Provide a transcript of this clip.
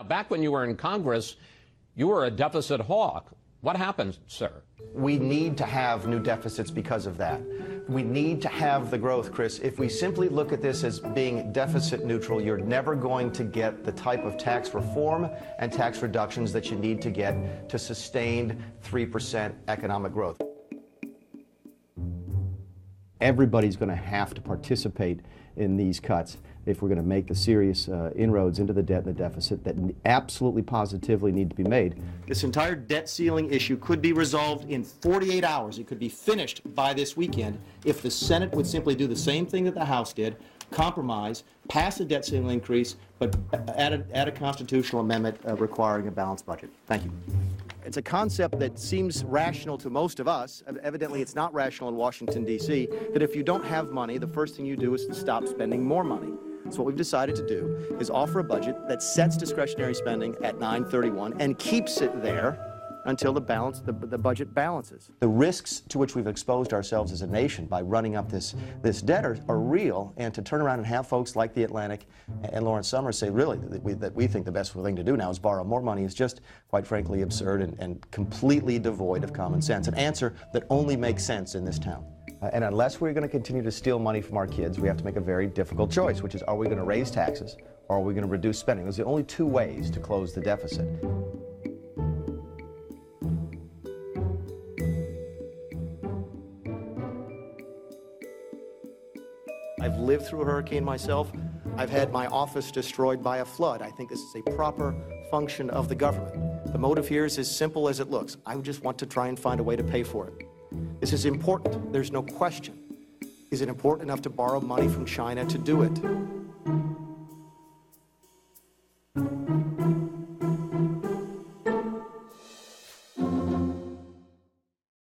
Back when you were in Congress, you were a deficit hawk. What happened, sir? We need to have new deficits because of that. We need to have the growth, Chris. If we simply look at this as being deficit neutral, you're never going to get the type of tax reform and tax reductions that you need to get to sustained 3% economic growth. Everybody's going to have to participate in these cuts if we're going to make the serious inroads into the debt and the deficit that absolutely positively need to be made. This entire debt ceiling issue could be resolved in 48 hours. It could be finished by this weekend if the Senate would simply do the same thing that the House did, compromise, pass a debt ceiling increase, but add a constitutional amendment requiring a balanced budget. Thank you. It's a concept that seems rational to most of us. Evidently, it's not rational in Washington, D.C., that if you don't have money, the first thing you do is to stop spending more money. So what we've decided to do is offer a budget that sets discretionary spending at 931 and keeps it there until the budget balances. The risks to which we've exposed ourselves as a nation by running up this debt are real, and to turn around and have folks like the Atlantic and Lawrence Summers say really that we think the best thing to do now is borrow more money is just, quite frankly, absurd and completely devoid of common sense, an answer that only makes sense in this town. And unless we're going to continue to steal money from our kids, we have to make a very difficult choice, which is, are we going to raise taxes or are we going to reduce spending? Those are the only two ways to close the deficit. I've lived through a hurricane myself. I've had my office destroyed by a flood. I think this is a proper function of the government. The motive here is as simple as it looks. I just want to try and find a way to pay for it. This is important. There's no question. Is it important enough to borrow money from China to do it?